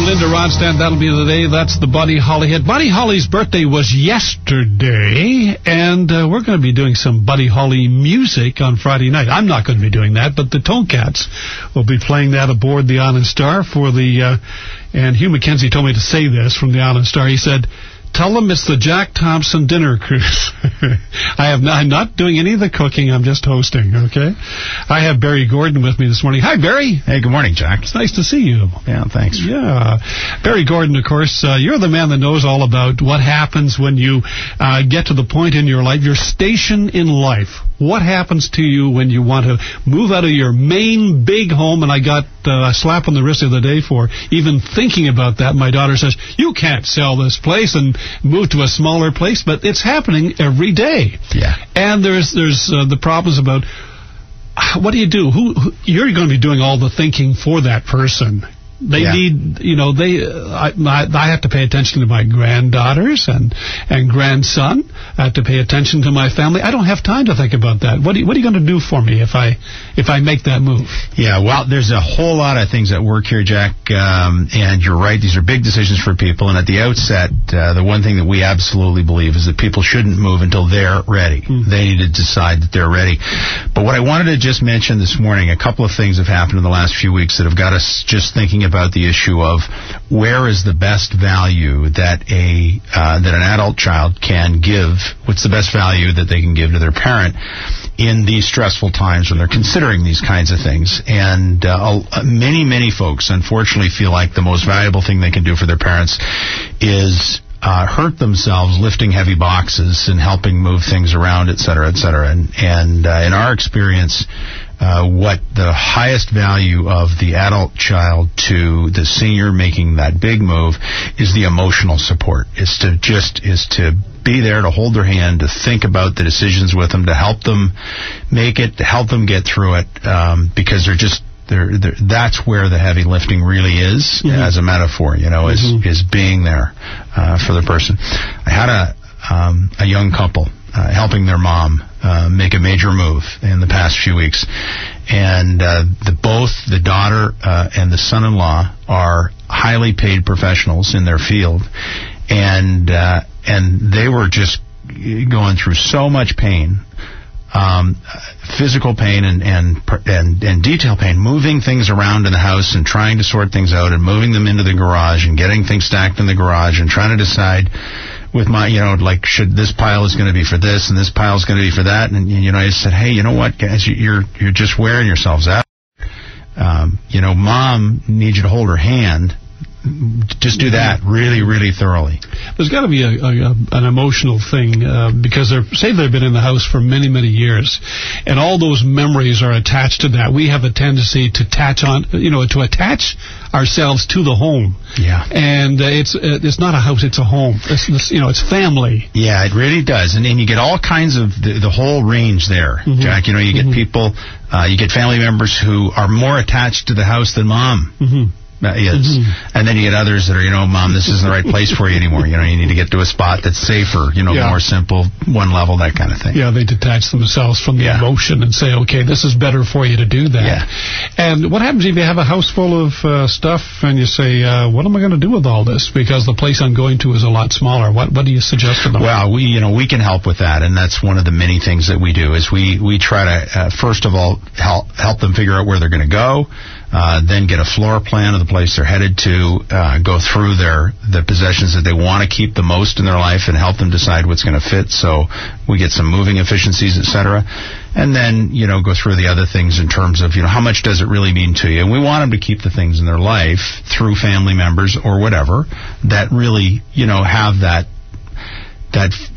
Linda Ronstadt, that'll be the day. That's the Buddy Holly hit. Buddy Holly's birthday was yesterday, and we're going to be doing some Buddy Holly music on Friday night. I'm not going to be doing that, but the Tonecats will be playing that aboard the Island Star for the... and Hugh McKenzie told me to say this from the Island Star. He said, tell them it's the Jack Thompson dinner cruise. I'm not doing any of the cooking. I'm just hosting, okay? I have Barry Gordon with me this morning. Hi, Barry. Hey, good morning, Jack. It's nice to see you. Yeah, thanks. Yeah. Barry Gordon, of course, you're the man that knows all about what happens when you get to the point in your life, your station in life. What happens to you when you want to move out of your main big home? And I got a slap on the wrist the other day for even thinking about that. My daughter says, you can't sell this place and move to a smaller place, but it's happening every day. Yeah. And there's the problems about what do you do? You're going to be doing all the thinking for that person. They need, I have to pay attention to my granddaughters and grandson. I have to pay attention to my family. I don't have time to think about that. What are you going to do for me if I make that move? Yeah, well, there's a whole lot of things at work here, Jack, and you're right. These are big decisions for people. And at the outset, the one thing that we absolutely believe is that people shouldn't move until they're ready. Mm-hmm. They need to decide that they're ready. But what I wanted to just mention this morning, a couple of things have happened in the last few weeks that have got us just thinking about the issue of where is the best value that an adult child can give. What's the best value that they can give to their parent in these stressful times when they're considering these kinds of things? And many folks, unfortunately, feel like the most valuable thing they can do for their parents is hurt themselves lifting heavy boxes and helping move things around, et cetera, et cetera. And in our experience, what the highest value of the adult child to the senior making that big move is the emotional support, is to be there to hold their hand, to think about the decisions with them, to help them make it, to help them get through it, because that's where the heavy lifting really is, mm-hmm. as a metaphor, mm-hmm. is being there for the person. I had a young couple helping their mom make a major move in the past few weeks, and both the daughter and the son-in-law are highly paid professionals in their field, and they were just going through so much pain. Physical pain and detail pain, moving things around in the house and trying to sort things out and moving them into the garage and getting things stacked in the garage and trying to decide with my, should this pile is going to be for this and this pile is going to be for that. And, I said, hey, you know what, guys, you're just wearing yourselves out. Mom needs you to hold her hand. Just do that really, really thoroughly. There's got to be an emotional thing because they've been in the house for many, many years, and all those memories are attached to that. We have a tendency to attach ourselves to the home. Yeah. And it's not a house; it's a home. It's family. Yeah, it really does, and you get all kinds of the whole range there, mm-hmm. Jack. You get mm-hmm. people, you get family members who are more attached to the house than mom. Mm-hmm. Is. Mm-hmm. And then you get others that are, Mom, this isn't the right place for you anymore. You need to get to a spot that's safer, more simple, one level, that kind of thing. Yeah, they detach themselves from the emotion and say, okay, this is better for you to do that. Yeah. And what happens if you have a house full of stuff and you say, what am I going to do with all this? Because the place I'm going to is a lot smaller. What do you suggest to them? Well, we can help with that, and that's one of the many things that we do is we try to, first of all, help them figure out where they're going to go. Then get a floor plan of the place they're headed to, go through the possessions that they want to keep the most in their life and help them decide what's going to fit. So we get some moving efficiencies, et cetera. And then, go through the other things in terms of, how much does it really mean to you? And we want them to keep the things in their life through family members or whatever that really, have that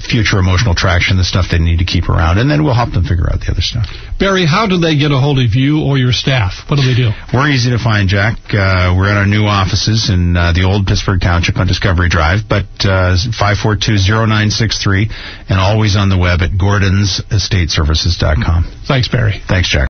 future emotional traction, the stuff they need to keep around, and then we'll help them figure out the other stuff. Barry, how do they get a hold of you or your staff? What do they do? We're easy to find, Jack. We're at our new offices in the old Pittsburgh Township on Discovery Drive, but 542-0963, and always on the web at GordonsEstateServices.com. Thanks, Barry. Thanks, Jack.